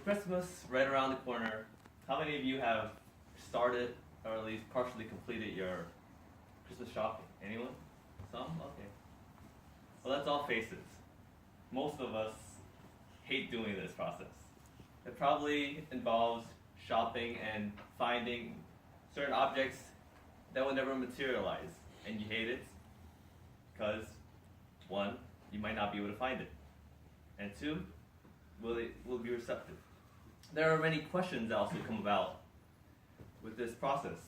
With Christmas right around the corner, how many of you have started or at least partially completed your Christmas shopping? Anyone? Some? Okay. Well, let's all face it. Most of us hate doing this process. It probably involves shopping and finding certain objects that will never materialize. And you hate it because, one, you might not be able to find it. And two, will it be receptive? There are many questions that also come about with this process.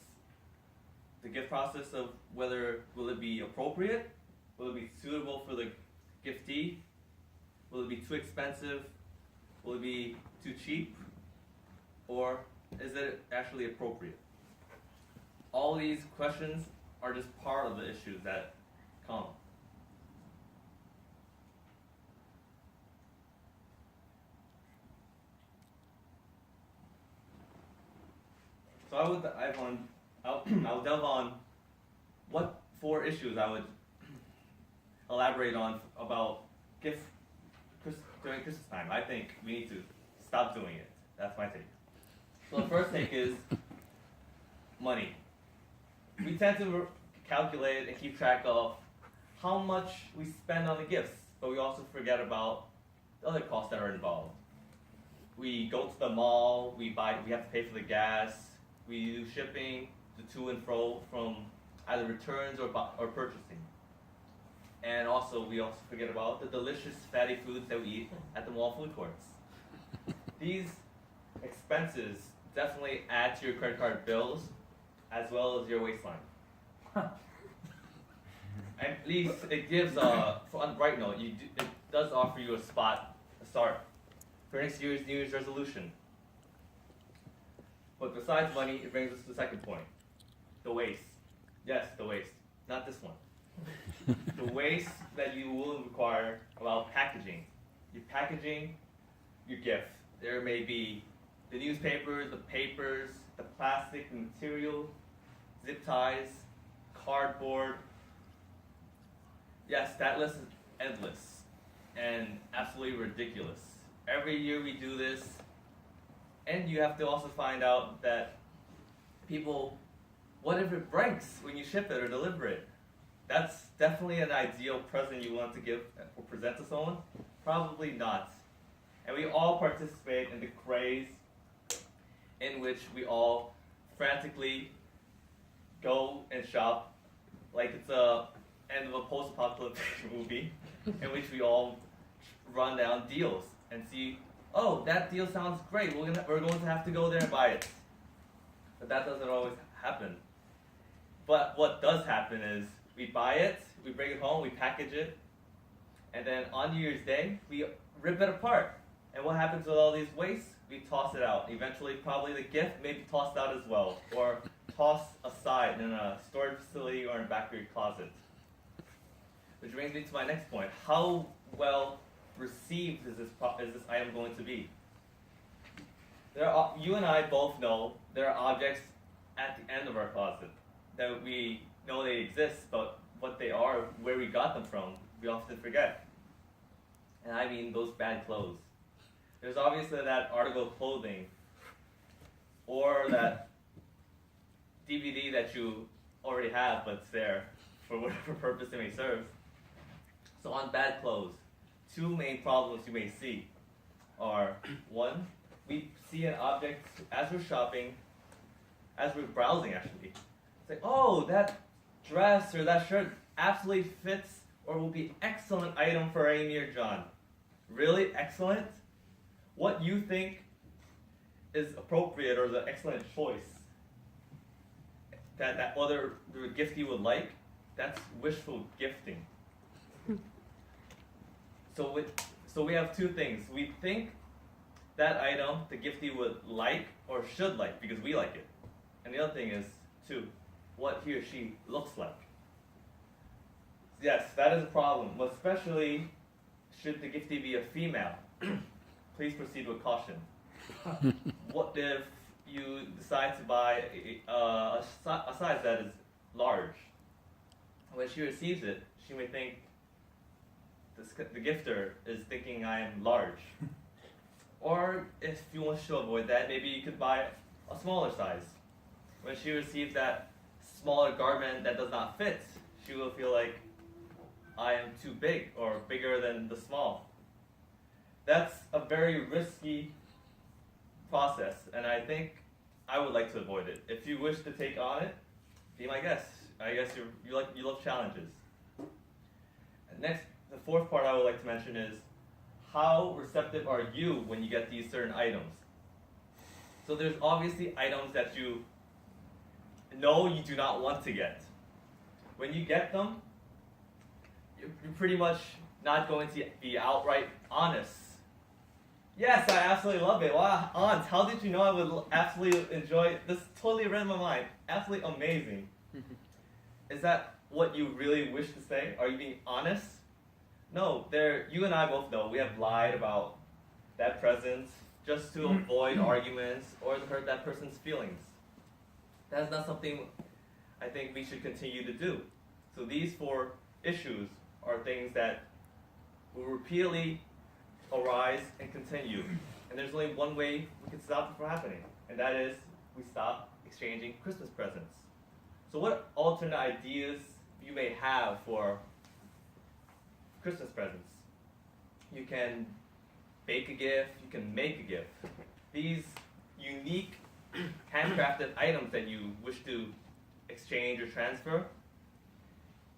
The gift process of whether will it be appropriate, will it be suitable for the giftee, will it be too expensive, will it be too cheap, or is it actually appropriate? All these questions are just part of the issues that come. So I would delve on what 4 issues I would elaborate on about gifts during Christmas time. I think we need to stop doing it. That's my take. So the first take is money. We tend to calculate and keep track of how much we spend on the gifts, but we also forget about the other costs that are involved. We go to the mall, we have to pay for the gas, we do shipping, to and fro from either returns or purchasing. And also, we also forget about the delicious fatty foods that we eat at the mall food courts. These expenses definitely add to your credit card bills as well as your waistline. At least it gives, on a bright note, it does offer you a start for next year's New Year's resolution. But besides money, it brings us to the second point, the waste. Yes, the waste, not this one. The waste that you will require about packaging. You're packaging your gift. There may be the newspapers, the papers, the plastic, the material, zip ties, cardboard. Yes, that list is endless and absolutely ridiculous. Every year we do this, and you have to also find out that people, what if it breaks when you ship it or deliver it? That's definitely an ideal present you want to give or present to someone? Probably not. And we all participate in the craze in which we all frantically go and shop like it's the end of a post-apocalyptic movie in which we all run down deals and see, oh, that deal sounds great, we're going to have to go there and buy it. But that doesn't always happen. But what does happen is we buy it, we bring it home, we package it, and then on New Year's Day, we rip it apart. And what happens with all these wastes? We toss it out. Eventually, probably the gift may be tossed out as well, or tossed aside in a storage facility or in the back of your closet. Which brings me to my next point. How well received is this item going to be? You and I both know there are objects at the end of our closet that we know they exist, but what they are, where we got them from, we often forget. And I mean those bad clothes. There's obviously that article of clothing or that DVD that you already have, but it's there for whatever purpose it may serve. So on bad clothes, 2 main problems you may see are, 1, we see an object as we're shopping, as we're browsing actually. It's like, oh, that dress or that shirt absolutely fits or will be excellent item for Amy or John. Really excellent? What you think is appropriate or the excellent choice that other the gift you would like, that's wishful gifting. So we have 2 things. We think that item the giftee would like or should like because we like it. And the other thing is, 2, what he or she looks like. Yes, that is a problem, especially should the giftee be a female. Please proceed with caution. What if you decide to buy a size that is large? When she receives it, she may think the gifter is thinking I am large. Or if you want to avoid that, maybe you could buy a smaller size. When she receives that smaller garment that does not fit, she will feel like, I am too big or bigger than the small. That's a very risky process, and I think I would like to avoid it. If you wish to take on it, be my guest. I guess you love challenges. And next, the fourth part I would like to mention is, how receptive are you when you get these certain items? So there's obviously items that you know you do not want to get. When you get them, you're pretty much not going to be outright honest. Yes, I absolutely love it. Wow, Aunt, how did you know I would absolutely enjoy it? This totally read my mind. Absolutely amazing. Is that what you really wish to say? Are you being honest? No, you and I both know we have lied about that present just to avoid arguments or to hurt that person's feelings. That's not something I think we should continue to do. So these 4 issues are things that will repeatedly arise and continue. And there's only one way we can stop it from happening, and that is we stop exchanging Christmas presents. So what alternate ideas you may have for Christmas presents? You can bake a gift, you can make a gift. These unique handcrafted items that you wish to exchange or transfer,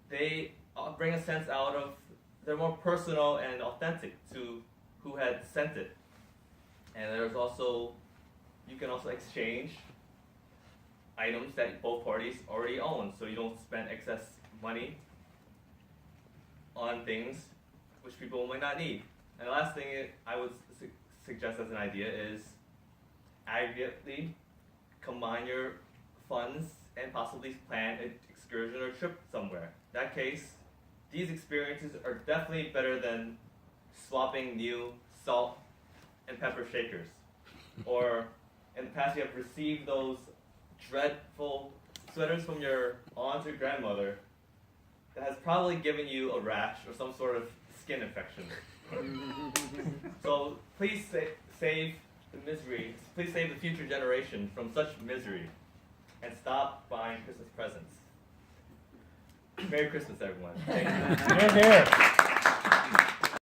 they bring a sense out of, they're more personal and authentic to who had sent it. And there's also, you can also exchange items that both parties already own, so you don't spend excess money on things which people might not need. And the last thing I would suggest as an idea is aggregately combine your funds and possibly plan an excursion or trip somewhere. In that case, these experiences are definitely better than swapping new salt and pepper shakers. Or in the past you have received those dreadful sweaters from your aunt or grandmother that has probably given you a rash or some sort of skin infection. So please save the misery. Please save the future generation from such misery and stop buying Christmas presents. Merry Christmas, everyone. Thank you. Here, here.